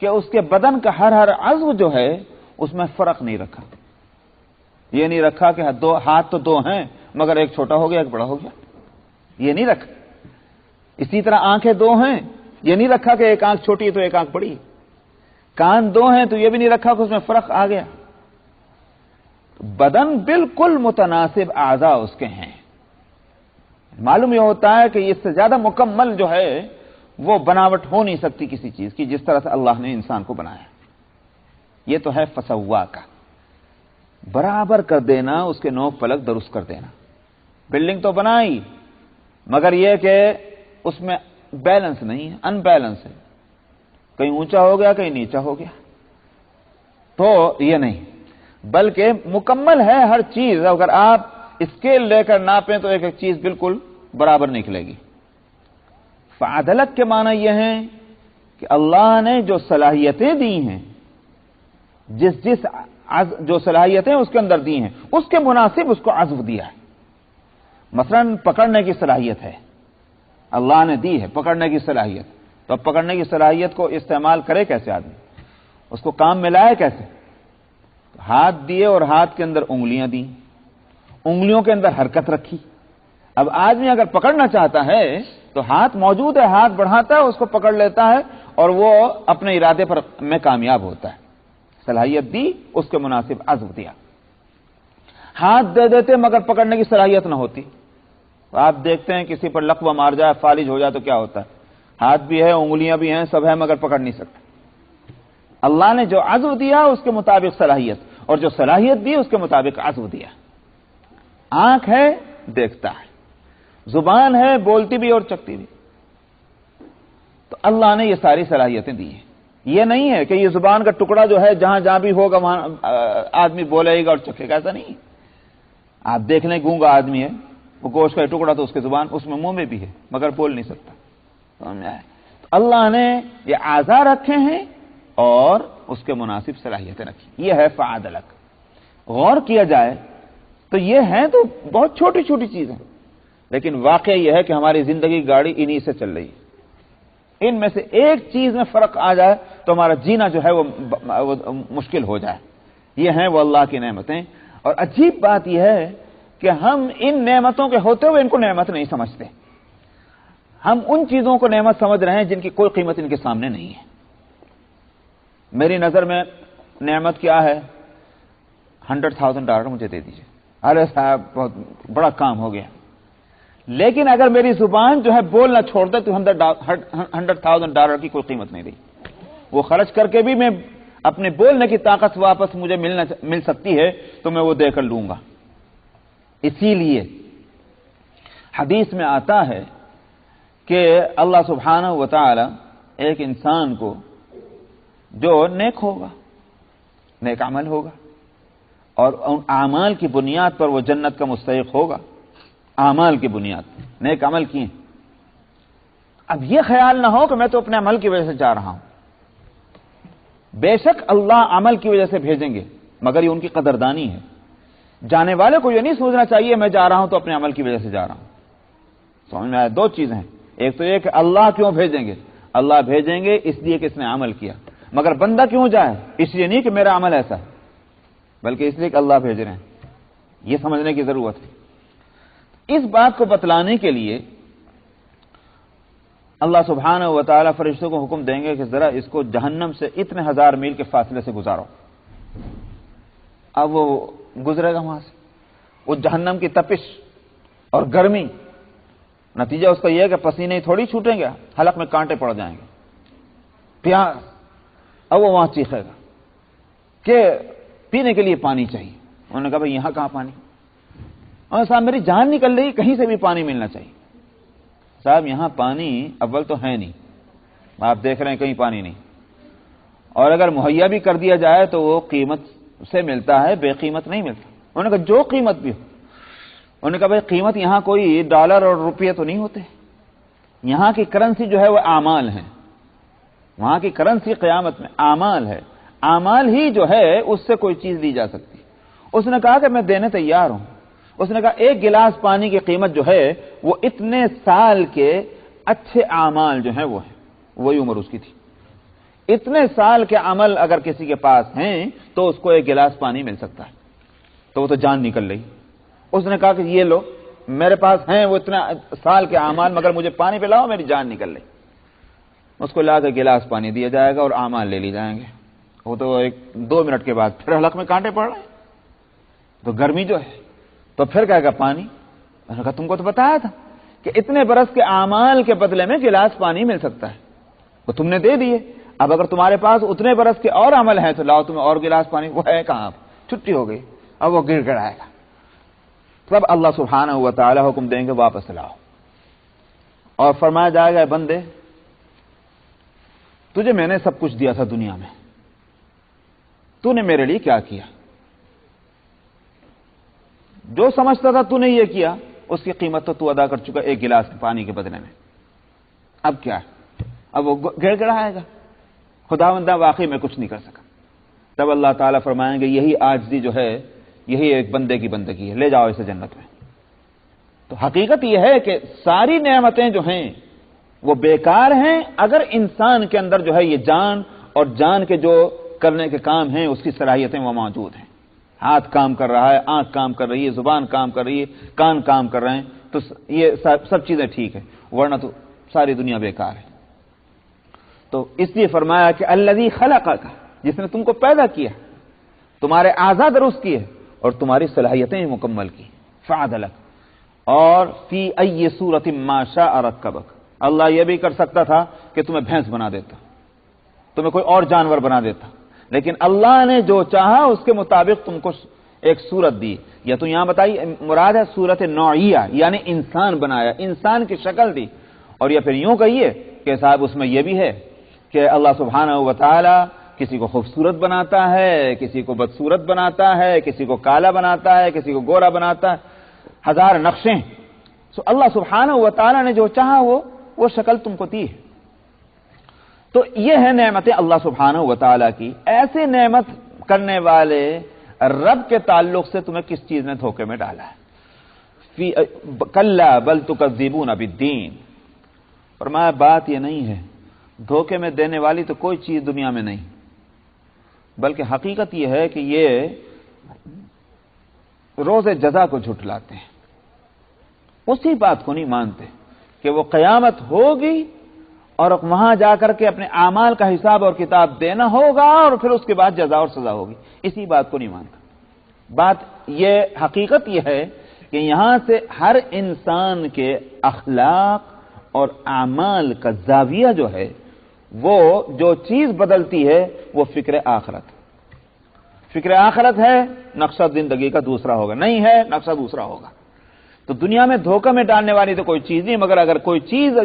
کہ اس کے بدن کا ہر عضو جو ہے اس میں فرق نہیں رکھا. یہ نہیں رکھا کہ ہاتھ تو دو ہیں مگر ایک چھوٹا ہو گیا ایک بڑا ہو گیا، یہ نہیں رکھا. اسی طرح آنکھیں دو ہیں، یہ نہیں رکھا کہ ایک آنکھ چھوٹی ہے تو ایک آنکھ بڑی ہے. کان دو ہیں تو یہ بھی نہیں رکھا کہ اس میں فرق آ گیا. بدن بالکل متناسب اعضاء اس کے ہیں. معلوم یہ ہوتا ہے کہ اس سے زیادہ مکمل جو ہے وہ بناوٹ ہو نہیں سکتی کسی چیز کی جس طرح سے اللہ نے انسان کو بنایا. یہ تو ہے فسوا کا، برابر کر دینا، اس کے نوک پلک درست کر دینا. بلڈنگ تو بنائی مگر یہ کہ اس میں بیلنس نہیں ہے، ان بیلنس ہے، کہیں اونچا ہو گیا کہیں نیچا ہو گیا. تو یہ نہیں، بلکہ مکمل ہے ہر چیز. اگر آپ اسکیل لے کر ناپیں تو ایک ایک چیز بالکل برابر نکلے گی. فعدلت کے معنی یہ ہے کہ اللہ نے جو صلاحیتیں دی ہیں، جس جو صلاحیتیں اس کے اندر دی ہیں اس کے مناسب اس کو عزو دیا ہے. مثلا پکڑنے کی صلاحیت ہے، اللہ نے دی ہے پکڑنے کی صلاحیت. تو اب پکڑنے کی صلاحیت کو استعمال کرے کیسے آدمی، اس کو کام میں لائے کیسے؟ ہاتھ دیے اور ہاتھ کے اندر انگلیاں دی، انگلیوں کے اندر حرکت رکھی. اب آدمی اگر پکڑنا چاہتا ہے تو ہاتھ موجود ہے، ہاتھ بڑھاتا ہے، اس کو پکڑ لیتا ہے اور وہ اپنے ارادے پر میں کامیاب ہوتا ہے. صلاحیت دی، اس کے مناسب عزو دیا. ہاتھ دے دیتے مگر پکڑنے کی صلاحیت نہ ہوتی. آپ دیکھتے ہیں کسی پر لقوہ مار جائے، فالج ہو جائے تو کیا ہوتا ہے؟ ہاتھ بھی ہے، انگلیاں بھی ہیں، سب ہے مگر پکڑ نہیں سکتے. اللہ نے جو عزو دیا اس کے مطابق صلاحیت، اور جو صلاحیت دی اس کے مطابق عزو دیا. آنکھ ہے دیکھتا ہے، زبان ہے بولتی بھی اور چکتی بھی. تو اللہ نے یہ ساری صلاحیتیں دی ہیں. یہ نہیں ہے کہ یہ زبان کا ٹکڑا جو ہے جہاں جہاں بھی ہوگا وہاں آدمی بولے گا اور چکھے گا، ایسا نہیں. آپ دیکھ لیں گونگا آدمی ہے، وہ گوشت کا ٹکڑا تو اس کے زبان اس میں منہ میں بھی ہے مگر بول نہیں سکتا. سمجھ میں آئے؟ تو اللہ نے یہ اعضاء رکھے ہیں اور اس کے مناسب صلاحیتیں رکھی. یہ ہے فعدلک. غور کیا جائے تو یہ ہیں تو بہت چھوٹی چھوٹی چیزیں، لیکن واقعہ یہ ہے کہ ہماری زندگی گاڑی انہی سے چل رہی ہے. ان میں سے ایک چیز میں فرق آ جائے تو ہمارا جینا جو ہے وہ مشکل ہو جائے. یہ ہیں وہ اللہ کی نعمتیں. اور عجیب بات یہ ہے کہ ہم ان نعمتوں کے ہوتے ہوئے ان کو نعمت نہیں سمجھتے. ہم ان چیزوں کو نعمت سمجھ رہے ہیں جن کی کوئی قیمت ان کے سامنے نہیں ہے. میری نظر میں نعمت کیا ہے؟ $100,000 مجھے دے دیجیے. ارے صاحب بہت بڑا کام ہو گیا. لیکن اگر میری زبان جو ہے بولنا چھوڑ دے تو $100,000 کی کوئی قیمت نہیں رہی. وہ خرچ کر کے بھی میں اپنے بولنے کی طاقت واپس مجھے مل سکتی ہے تو میں وہ دے کر لوں گا. اسی لیے حدیث میں آتا ہے کہ اللہ سبحانہ و تعالی ایک انسان کو جو نیک ہوگا، نیک عمل ہوگا اور ان اعمال کی بنیاد پر وہ جنت کا مستحق ہوگا. اعمال کی بنیاد، نیک عمل کیے. اب یہ خیال نہ ہو کہ میں تو اپنے عمل کی وجہ سے جا رہا ہوں. بے شک اللہ عمل کی وجہ سے بھیجیں گے مگر یہ ان کی قدردانی ہے. جانے والے کو یہ نہیں سوچنا چاہیے میں جا رہا ہوں تو اپنے عمل کی وجہ سے جا رہا ہوں. سمجھ میں آیا؟ دو چیزیں ہیں. ایک تو یہ کہ اللہ کیوں بھیجیں گے؟ اللہ بھیجیں گے اس لیے کہ اس نے عمل کیا. مگر بندہ کیوں جائے؟ اس لیے نہیں کہ میرا عمل ایسا ہے بلکہ اس لیے کہ اللہ بھیج رہے ہیں. یہ سمجھنے کی ضرورت ہے. اس بات کو بتلانے کے لیے اللہ سبحانہ و تعالیٰ فرشتوں کو حکم دیں گے کہ ذرا اس کو جہنم سے اتنے 1000 میل کے فاصلے سے گزارو. اب وہ گزرے گا وہاں سے. وہ جہنم کی تپش اور گرمی، نتیجہ اس کا یہ ہے کہ پسینے تھوڑی چھوٹیں گے، حلق میں کانٹے پڑ جائیں گے، پیاس. اب وہ وہاں چیخے گا کہ پینے کے لیے پانی چاہیے. انہوں نے کہا بھائی یہاں کہاں پانی؟ اور صاحب میری جان نکل رہی، کہیں سے بھی پانی ملنا چاہیے۔ صاحب یہاں پانی اول تو ہے نہیں، آپ دیکھ رہے ہیں کہیں پانی نہیں، اور اگر مہیا بھی کر دیا جائے تو وہ قیمت سے ملتا ہے، بے قیمت نہیں ملتا۔ انہوں نے کہا جو قیمت بھی ہو، انہوں نے کہا بھائی قیمت یہاں کوئی ڈالر اور روپیے تو نہیں ہوتے، یہاں کی کرنسی جو ہے وہ اعمال ہیں، وہاں کی کرنسی قیامت میں اعمال ہے، اعمال ہی جو ہے اس سے کوئی چیز دی جا سکتی۔ اس نے کہا کہ میں دینے تیار ہوں۔ اس نے کہا ایک گلاس پانی کی قیمت جو ہے وہ اتنے سال کے اچھے اعمال جو ہیں وہ ہیں، وہی عمر اس کی تھی۔ اتنے سال کے عمل اگر کسی کے پاس ہیں تو اس کو ایک گلاس پانی مل سکتا ہے، تو وہ تو جان نکل رہی۔ اس نے کہا کہ یہ لو، میرے پاس ہیں وہ اتنا سال کے اعمال، مگر مجھے پانی پلاؤ، میری جان نکل رہی۔ اس کو لا کے گلاس پانی دیا جائے گا اور اعمال لے لی جائیں گے۔ وہ تو 2 منٹ کے بعد پھر حلق میں کانٹے پڑ رہے ہیں، تو گرمی جو ہے، تو پھر کہے گا پانی۔ میں نے کہا تم کو تو بتایا تھا کہ اتنے برس کے اعمال کے بدلے میں گلاس پانی مل سکتا ہے، وہ تم نے دے دیے۔ اب اگر تمہارے پاس اتنے برس کے اور عمل ہیں تو لاؤ تمہیں اور گلاس پانی۔ وہ ہے کہاں؟ چھٹی ہو گئی، اب وہ گر گڑائے گا۔ تب اللہ سبحانہ و تعالی حکم دیں گے واپس لاؤ، اور فرمایا جائے گا بندے تجھے میں نے سب کچھ دیا تھا دنیا میں، تو نے میرے لیے کیا کیا؟ جو سمجھتا تھا تو نے یہ کیا، اس کی قیمت تو ادا کر چکا ایک گلاس پانی کے بدلے میں۔ اب کیا؟ اب وہ گڑ گڑائے گا، خداوندہ واقعی میں کچھ نہیں کر سکا۔ تب اللہ تعالیٰ فرمائیں گے یہی عاجزی جو ہے، یہی ایک بندے کی بندگی ہے، لے جاؤ اسے جنت میں۔ تو حقیقت یہ ہے کہ ساری نعمتیں جو ہیں وہ بیکار ہیں اگر انسان کے اندر جو ہے یہ جان، اور جان کے جو کرنے کے کام ہیں اس کی صلاحیتیں وہ موجود ہیں۔ ہاتھ کام کر رہا ہے، آنکھ کام کر رہی ہے، زبان کام کر رہی ہے، کان کام کر رہے ہیں، تو یہ سب چیزیں ٹھیک ہیں، ورنہ تو ساری دنیا بیکار ہے۔ تو اس لیے فرمایا کہ الذی خلقک، جس نے تم کو پیدا کیا، تمہارے اعضاء درست کیے اور تمہاری صلاحیتیں مکمل کی، فعدلک، اور فی ای صورت ما شاء رکبک، اللہ یہ بھی کر سکتا تھا کہ تمہیں بھینس بنا دیتا، تمہیں کوئی اور جانور بنا دیتا، لیکن اللہ نے جو چاہا اس کے مطابق تم کو ایک صورت دی۔ یا تو یہاں بتائی مراد ہے صورت نوعیہ، یعنی انسان بنایا، انسان کی شکل دی۔ اور یا پھر یوں کہیے کہ صاحب اس میں یہ بھی ہے کہ اللہ سبحانہ و تعالی کسی کو خوبصورت بناتا ہے، کسی کو بدصورت بناتا ہے، کسی کو کالا بناتا ہے، کسی کو گورا بناتا ہے، ہزار نقشیں۔ سو اللہ سبحانہ و تعالی نے جو چاہا وہ شکل تم کو دی ہے۔ تو یہ ہے نعمت اللہ سبحانہ و تعالی کی۔ ایسے نعمت کرنے والے رب کے تعلق سے تمہیں کس چیز نے دھوکے میں ڈالا ہے؟ کلا بل تکذبون بالدین، فرمایا بات یہ نہیں ہے، دھوکے میں دینے والی تو کوئی چیز دنیا میں نہیں، بلکہ حقیقت یہ ہے کہ یہ روز جزا کو جھٹلاتے ہیں، اسی بات کو نہیں مانتے کہ وہ قیامت ہوگی اور وہاں جا کر کے اپنے اعمال کا حساب اور کتاب دینا ہوگا اور پھر اس کے بعد جزا اور سزا ہوگی، اسی بات کو نہیں مانتا۔ بات یہ حقیقت یہ ہے کہ یہاں سے ہر انسان کے اخلاق اور اعمال کا زاویہ جو ہے، وہ جو چیز بدلتی ہے وہ فکر آخرت۔ فکر آخرت ہے، نقشہ زندگی کا دوسرا ہوگا، نہیں ہے نقشہ دوسرا ہوگا۔ تو دنیا میں دھوکہ میں ڈالنے والی تو کوئی چیز نہیں، مگر اگر کوئی چیز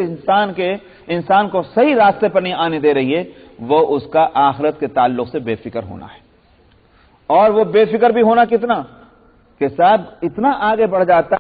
انسان کو صحیح راستے پر نہیں آنے دے رہی ہے، وہ اس کا آخرت کے تعلق سے بے فکر ہونا ہے۔ اور وہ بے فکر بھی ہونا کتنا کہ صاحب اتنا آگے بڑھ جاتا